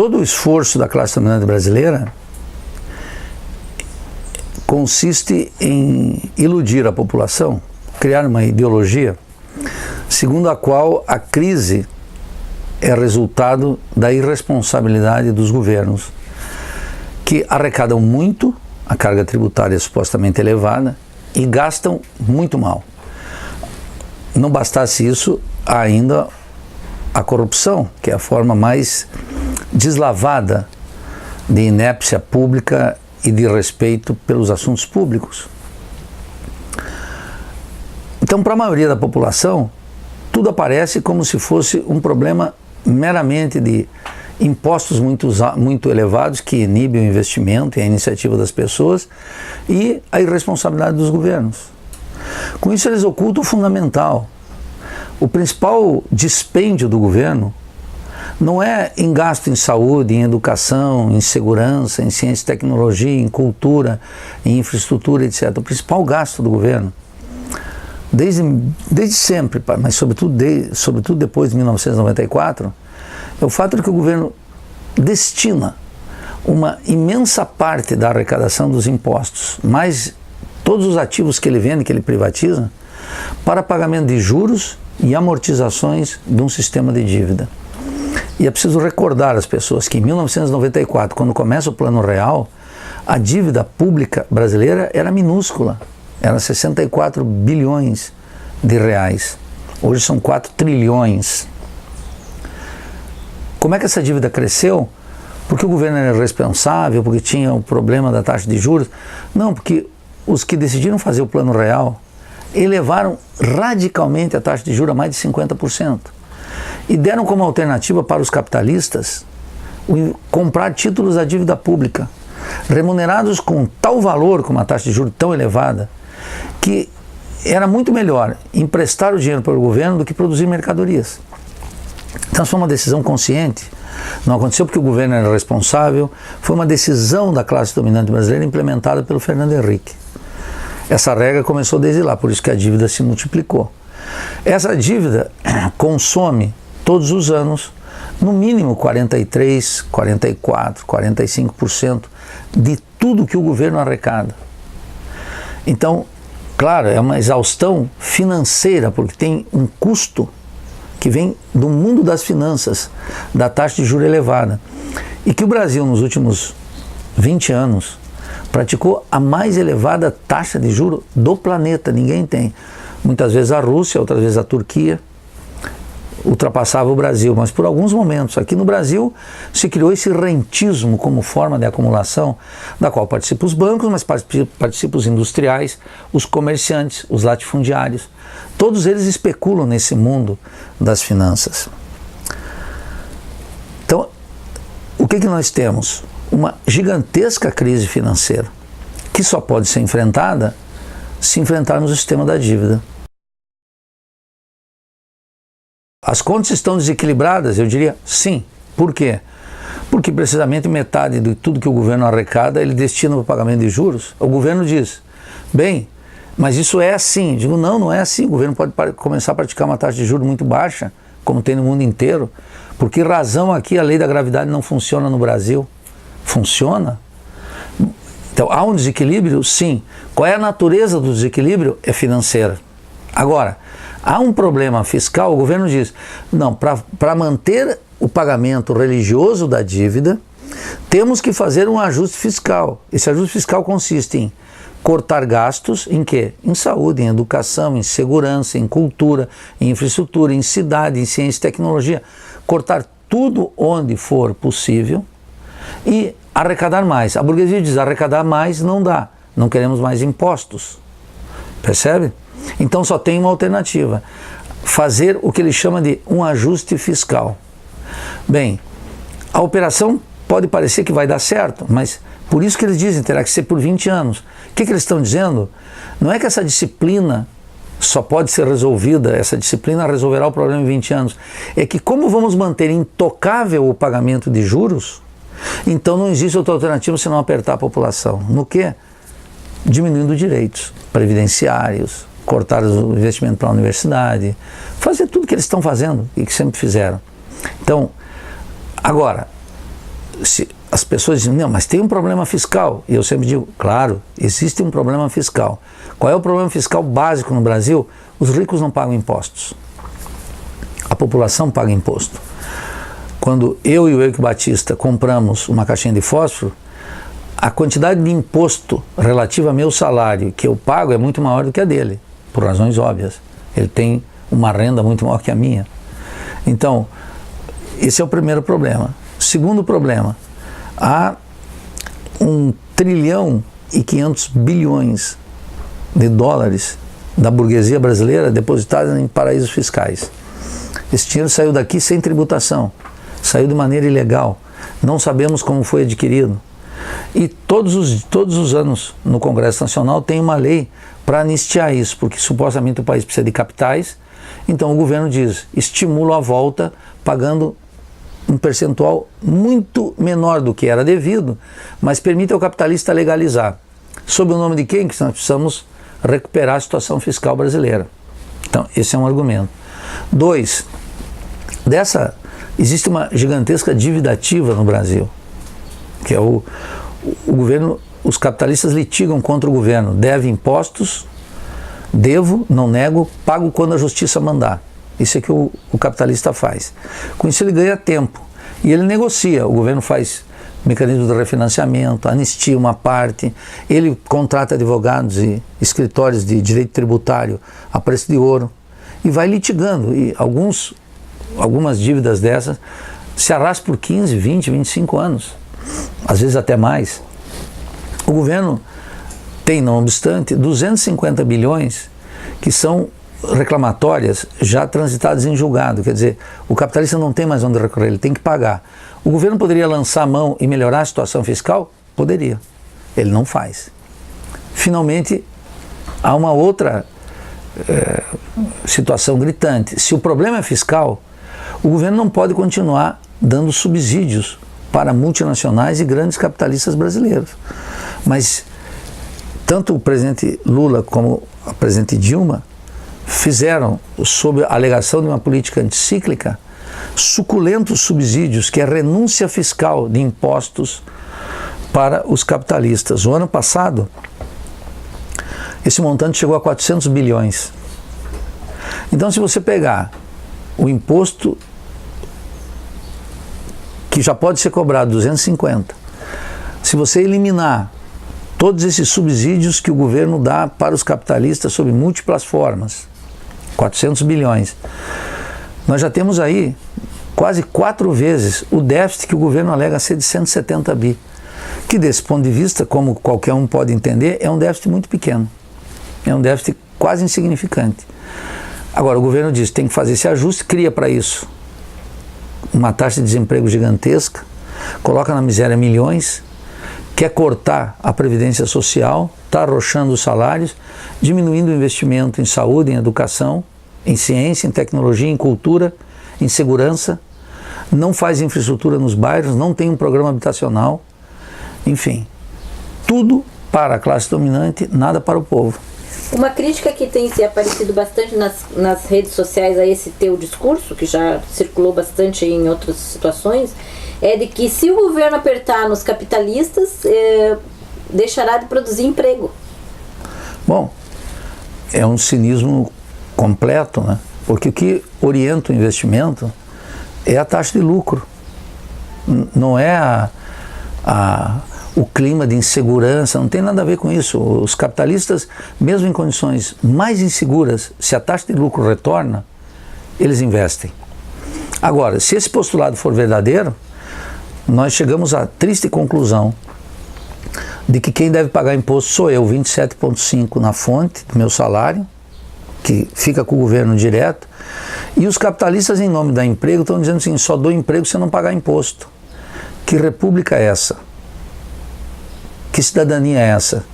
todo o esforço da classe dominante brasileira consiste em iludir a população, criar uma ideologia segundo a qual a crise é resultado da irresponsabilidade dos governos, que arrecadam muito, a carga tributária é supostamente elevada, e gastam muito mal. Não bastasse isso, há ainda a corrupção, que é a forma mais deslavada de inépcia pública e de respeito pelos assuntos públicos. Então, para a maioria da população, tudo aparece como se fosse um problema meramente de impostos muito elevados que inibem o investimento e a iniciativa das pessoas e a irresponsabilidade dos governos. Com isso, eles ocultam o fundamental. O principal dispêndio do governo não é em gasto em saúde, em educação, em segurança, em ciência e tecnologia, em cultura, em infraestrutura, etc. O principal gasto do governo, desde sempre, mas sobretudo depois de 1994, é o fato de que o governo destina uma imensa parte da arrecadação dos impostos, mais todos os ativos que ele vende, que ele privatiza, para pagamento de juros e amortizações de um sistema de dívida. E é preciso recordar às pessoas que em 1994, quando começa o Plano Real, a dívida pública brasileira era minúscula, era 64 bilhões de reais. Hoje são 4 trilhões. Como é que essa dívida cresceu? Porque o governo era irresponsável, porque tinha o problema da taxa de juros? Não, porque os que decidiram fazer o Plano Real elevaram radicalmente a taxa de juros a mais de 50%. E deram como alternativa para os capitalistas comprar títulos da dívida pública, remunerados com tal valor, com uma taxa de juros tão elevada, que era muito melhor emprestar o dinheiro para o governo do que produzir mercadorias. Então foi uma decisão consciente, não aconteceu porque o governo era responsável, foi uma decisão da classe dominante brasileira implementada pelo Fernando Henrique. Essa regra começou desde lá, por isso que a dívida se multiplicou. Essa dívida consome todos os anos, no mínimo 43%, 44%, 45% de tudo que o governo arrecada. Então, claro, é uma exaustão financeira, porque tem um custo que vem do mundo das finanças, da taxa de juros elevada. E que o Brasil, nos últimos 20 anos, praticou a mais elevada taxa de juros do planeta, ninguém tem. Muitas vezes a Rússia, outras vezes a Turquia, ultrapassava o Brasil, mas por alguns momentos. Aqui no Brasil se criou esse rentismo como forma de acumulação, da qual participam os bancos, mas participam os industriais, os comerciantes, os latifundiários. Todos eles especulam nesse mundo das finanças. Então, o que nós temos? Uma gigantesca crise financeira, que só pode ser enfrentada se enfrentarmos o sistema da dívida. As contas estão desequilibradas? Eu diria sim. Por quê? Porque precisamente metade de tudo que o governo arrecada ele destina para o pagamento de juros. O governo diz, bem, mas isso é assim. Eu digo, não é assim. O governo pode começar a praticar uma taxa de juros muito baixa, como tem no mundo inteiro. Por que razão aqui a lei da gravidade não funciona no Brasil? Funciona? Então, há um desequilíbrio? Sim. Qual é a natureza do desequilíbrio? É financeira. Agora, há um problema fiscal, o governo diz, não, para manter o pagamento religioso da dívida, temos que fazer um ajuste fiscal. Esse ajuste fiscal consiste em cortar gastos em quê? Em saúde, em educação, em segurança, em cultura, em infraestrutura, em cidade, em ciência e tecnologia. Cortar tudo onde for possível e arrecadar mais. A burguesia diz, arrecadar mais não dá, não queremos mais impostos. Percebe? Então só tem uma alternativa, fazer o que ele chama de um ajuste fiscal. Bem, a operação pode parecer que vai dar certo, mas por isso que eles dizem, terá que ser por 20 anos. O que eles estão dizendo? Não é que essa disciplina só pode ser resolvida, essa disciplina resolverá o problema em 20 anos. É que como vamos manter intocável o pagamento de juros, então não existe outra alternativa senão apertar a população. No quê? Diminuindo direitos previdenciários, cortar o investimento para a universidade, fazer tudo que eles estão fazendo e que sempre fizeram. Então, agora, as pessoas dizem, não, mas tem um problema fiscal. E eu sempre digo, claro, existe um problema fiscal. Qual é o problema fiscal básico no Brasil? Os ricos não pagam impostos. A população paga imposto. Quando eu e o Eike Batista compramos uma caixinha de fósforo, a quantidade de imposto relativa ao meu salário que eu pago é muito maior do que a dele, por razões óbvias. Ele tem uma renda muito maior que a minha. Então, esse é o primeiro problema. Segundo problema, há 1,5 trilhão de dólares da burguesia brasileira depositados em paraísos fiscais. Esse dinheiro saiu daqui sem tributação, saiu de maneira ilegal, não sabemos como foi adquirido. E todos os anos no Congresso Nacional tem uma lei para anistiar isso, porque supostamente o país precisa de capitais, então o governo diz, estimula a volta pagando um percentual muito menor do que era devido, mas permite ao capitalista legalizar. Sob o nome de quem? Que nós precisamos recuperar a situação fiscal brasileira. Então, esse é um argumento. 2, existe uma gigantesca dívida ativa no Brasil, que é o governo, os capitalistas litigam contra o governo, deve impostos, devo, não nego, pago quando a justiça mandar. Isso é que o capitalista faz. Com isso ele ganha tempo e ele negocia. O governo faz mecanismo de refinanciamento, anistia uma parte, ele contrata advogados e escritórios de direito tributário a preço de ouro e vai litigando. E algumas dívidas dessas se arrastam por 15, 20, 25 anos, às vezes até mais. O governo tem, não obstante, 250 bilhões que são reclamatórias já transitadas em julgado, quer dizer, o capitalista não tem mais onde recorrer, ele tem que pagar. O governo poderia lançar a mão e melhorar a situação fiscal? Poderia. Ele não faz. Finalmente, há uma outra situação gritante. Se o problema é fiscal, o governo não pode continuar dando subsídios para multinacionais e grandes capitalistas brasileiros. Mas tanto o presidente Lula como a presidente Dilma fizeram, sob a alegação de uma política anticíclica, suculentos subsídios, que é renúncia fiscal de impostos para os capitalistas. O ano passado, esse montante chegou a 400 bilhões. Então, se você pegar o imposto que já pode ser cobrado 250, se você eliminar todos esses subsídios que o governo dá para os capitalistas sob múltiplas formas, 400 bilhões, nós já temos aí quase 4 vezes o déficit que o governo alega ser de 170 bi, que desse ponto de vista, como qualquer um pode entender, é um déficit muito pequeno, é um déficit quase insignificante. Agora, o governo diz que tem que fazer esse ajuste, cria para isso uma taxa de desemprego gigantesca, coloca na miséria milhões, quer cortar a previdência social, está arrochando os salários, diminuindo o investimento em saúde, em educação, em ciência, em tecnologia, em cultura, em segurança, não faz infraestrutura nos bairros, não tem um programa habitacional, enfim, tudo para a classe dominante, nada para o povo. Uma crítica que tem se aparecido bastante nas redes sociais a esse teu discurso, que já circulou bastante em outras situações, é de que se o governo apertar nos capitalistas, deixará de produzir emprego. Bom, é um cinismo completo, né? Porque o que orienta o investimento é a taxa de lucro, não é o clima de insegurança, não tem nada a ver com isso. Os capitalistas, mesmo em condições mais inseguras, se a taxa de lucro retorna, eles investem. Agora, se esse postulado for verdadeiro, nós chegamos à triste conclusão de que quem deve pagar imposto sou eu, 27,5% na fonte do meu salário, que fica com o governo direto, e os capitalistas, em nome da emprego, estão dizendo assim, só dou emprego se eu não pagar imposto. Que república é essa? Que cidadania é essa?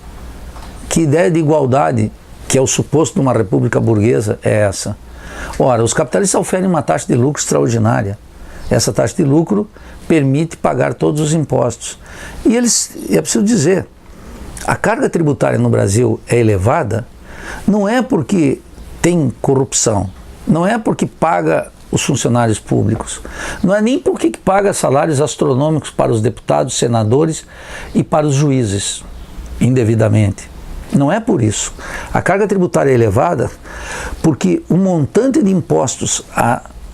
Que ideia de igualdade, que é o suposto de uma república burguesa, é essa? Ora, os capitalistas oferem uma taxa de lucro extraordinária. Essa taxa de lucro permite pagar todos os impostos. E é preciso dizer, a carga tributária no Brasil é elevada, não é porque tem corrupção, não é porque paga os funcionários públicos. Não é nem porque que paga salários astronômicos para os deputados, senadores e para os juízes, indevidamente. Não é por isso. A carga tributária é elevada porque o montante de impostos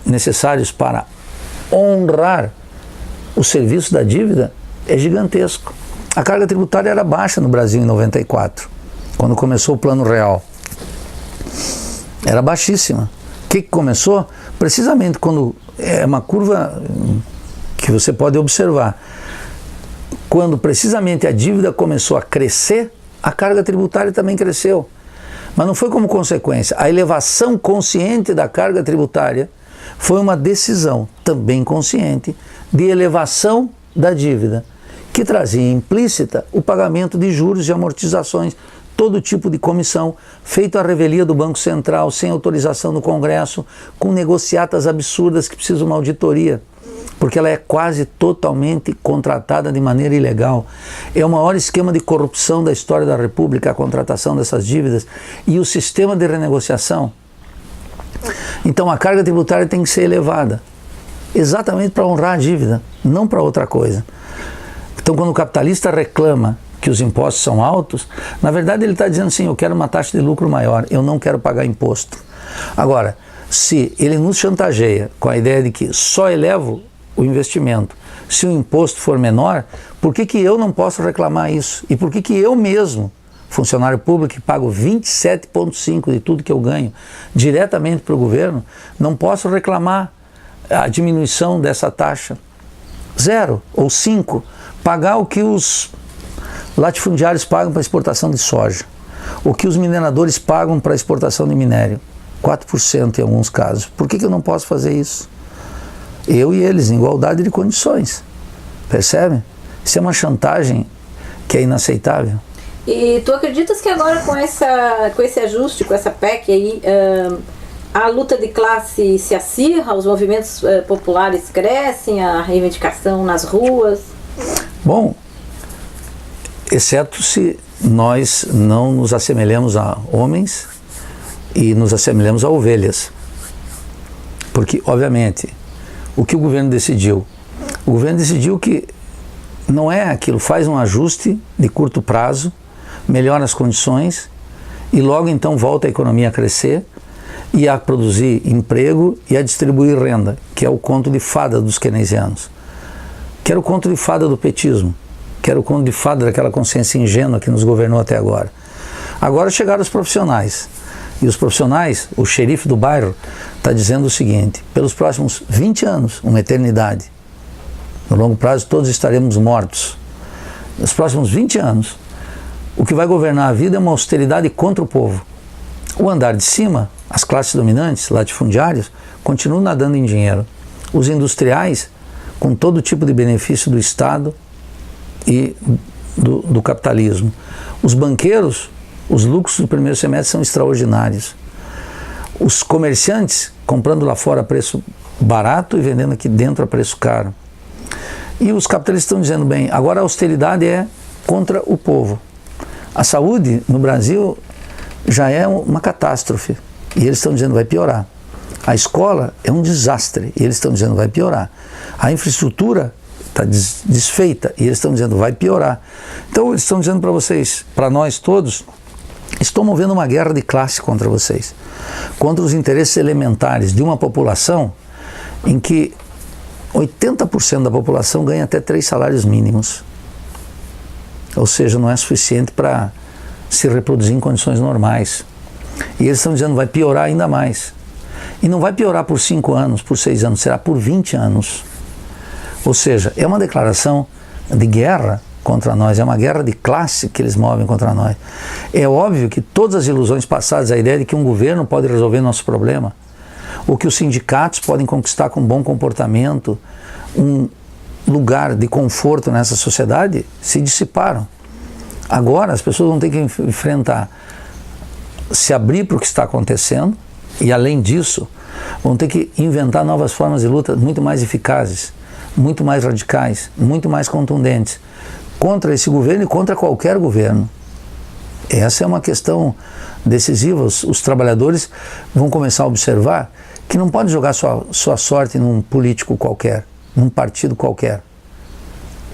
necessários para honrar o serviço da dívida é gigantesco. A carga tributária era baixa no Brasil em 94, quando começou o Plano Real. Era baixíssima. O que começou? Precisamente quando é uma curva que você pode observar. Quando precisamente a dívida começou a crescer, a carga tributária também cresceu. Mas não foi como consequência. A elevação consciente da carga tributária foi uma decisão também consciente de elevação da dívida, que trazia implícita o pagamento de juros e amortizações, todo tipo de comissão, feito à revelia do Banco Central, sem autorização do Congresso, com negociatas absurdas que precisam de uma auditoria, porque ela é quase totalmente contratada de maneira ilegal. É o maior esquema de corrupção da história da República, a contratação dessas dívidas e o sistema de renegociação. Então a carga tributária tem que ser elevada, exatamente para honrar a dívida, não para outra coisa. Então quando o capitalista reclama que os impostos são altos, na verdade ele está dizendo assim, eu quero uma taxa de lucro maior, eu não quero pagar imposto. Agora, se ele nos chantageia com a ideia de que só elevo o investimento se o imposto for menor, por que eu não posso reclamar isso? E por que eu mesmo, funcionário público que pago 27,5% de tudo que eu ganho diretamente para o governo, não posso reclamar a diminuição dessa taxa? 0 ou 5%, pagar o que os latifundiários pagam para exportação de soja, o que os mineradores pagam para exportação de minério, 4% em alguns casos. Por que eu não posso fazer isso? Eu e eles, em igualdade de condições. Percebe? Isso é uma chantagem que é inaceitável. E tu acreditas que agora com esse ajuste, com essa PEC aí, a luta de classe se acirra, os movimentos populares crescem, a reivindicação nas ruas? Bom, exceto se nós não nos assemelhamos a homens e nos assemelhamos a ovelhas. Porque, obviamente, o que o governo decidiu? O governo decidiu que não é aquilo, faz um ajuste de curto prazo, melhora as condições e logo então volta a economia a crescer e a produzir emprego e a distribuir renda, que é o conto de fada dos keynesianos. Que era o conto de fada do petismo, que era o conto de fada daquela consciência ingênua que nos governou até agora. Agora chegaram os profissionais. E os profissionais, o xerife do bairro, está dizendo o seguinte: pelos próximos 20 anos, uma eternidade, no longo prazo todos estaremos mortos. Nos próximos 20 anos, o que vai governar a vida é uma austeridade contra o povo. O andar de cima, as classes dominantes, latifundiários, continuam nadando em dinheiro. Os industriais, com todo tipo de benefício do Estado e do capitalismo. Os banqueiros, os lucros do primeiro semestre são extraordinários. Os comerciantes comprando lá fora a preço barato e vendendo aqui dentro a preço caro. E os capitalistas estão dizendo, bem, agora a austeridade é contra o povo. A saúde no Brasil já é uma catástrofe e eles estão dizendo vai piorar. A escola é um desastre e eles estão dizendo vai piorar. A infraestrutura está desfeita e eles estão dizendo vai piorar. Então eles estão dizendo para vocês, para nós todos, estou movendo uma guerra de classe contra vocês, contra os interesses elementares de uma população em que 80% da população ganha até 3 salários mínimos. Ou seja, não é suficiente para se reproduzir em condições normais. E eles estão dizendo vai piorar ainda mais. E não vai piorar por 5 anos, por 6 anos, será por 20 anos. Ou seja, é uma declaração de guerra contra nós, é uma guerra de classe que eles movem contra nós. É óbvio que todas as ilusões passadas, a ideia de que um governo pode resolver nosso problema, ou que os sindicatos podem conquistar com bom comportamento um lugar de conforto nessa sociedade, se dissiparam. Agora as pessoas vão ter que enfrentar, se abrir para o que está acontecendo, e além disso, vão ter que inventar novas formas de luta muito mais eficazes, muito mais radicais, muito mais contundentes, contra esse governo e contra qualquer governo. Essa é uma questão decisiva. Os trabalhadores vão começar a observar que não pode jogar sua sorte num político qualquer, num partido qualquer.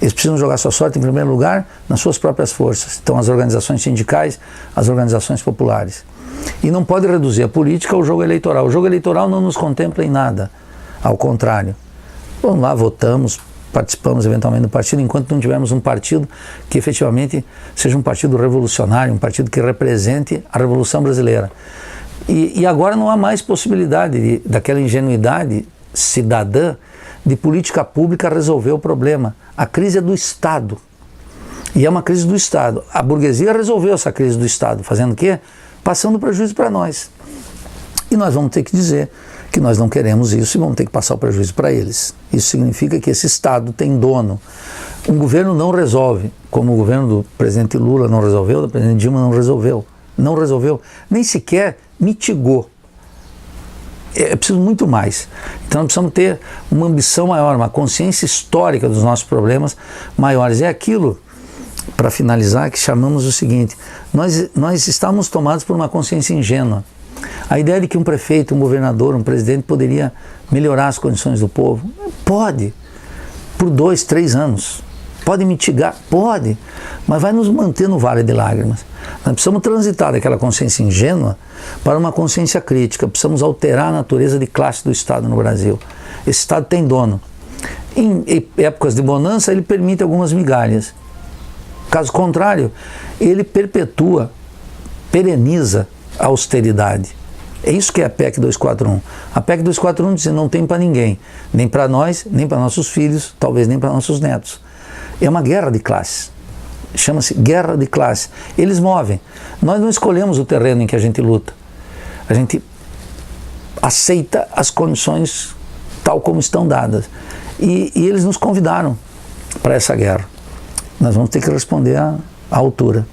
Eles precisam jogar sua sorte, em primeiro lugar, nas suas próprias forças. Então, as organizações sindicais, as organizações populares. E não pode reduzir a política ao jogo eleitoral. O jogo eleitoral não nos contempla em nada. Ao contrário. Vamos lá, votamos, participamos eventualmente do partido, enquanto não tivermos um partido que efetivamente seja um partido revolucionário, um partido que represente a Revolução Brasileira. E agora não há mais possibilidade daquela ingenuidade cidadã de política pública resolver o problema. A crise é do Estado. E é uma crise do Estado. A burguesia resolveu essa crise do Estado. Fazendo o quê? Passando prejuízo para nós. E nós vamos ter que dizer que nós não queremos isso e vamos ter que passar o prejuízo para eles. Isso significa que esse Estado tem dono. Um governo não resolve, como o governo do presidente Lula não resolveu, do presidente Dilma não resolveu. Não resolveu, nem sequer mitigou. É preciso muito mais. Então nós precisamos ter uma ambição maior, uma consciência histórica dos nossos problemas maiores. É aquilo, para finalizar, que chamamos o seguinte: nós estamos tomados por uma consciência ingênua. A ideia de que um prefeito, um governador, um presidente poderia melhorar as condições do povo, pode, por 2, 3 anos. Pode mitigar? Pode, mas vai nos manter no vale de lágrimas. Nós precisamos transitar daquela consciência ingênua para uma consciência crítica. Precisamos alterar a natureza de classe do Estado no Brasil. Esse Estado tem dono. Em épocas de bonança, ele permite algumas migalhas. Caso contrário, ele perpetua, pereniza a austeridade. É isso que é a PEC 241. A PEC 241 diz que não tem para ninguém, nem para nós, nem para nossos filhos, talvez nem para nossos netos. É uma guerra de classes. Chama-se guerra de classes. Eles movem. Nós não escolhemos o terreno em que a gente luta. A gente aceita as condições tal como estão dadas. E eles nos convidaram para essa guerra. Nós vamos ter que responder à altura.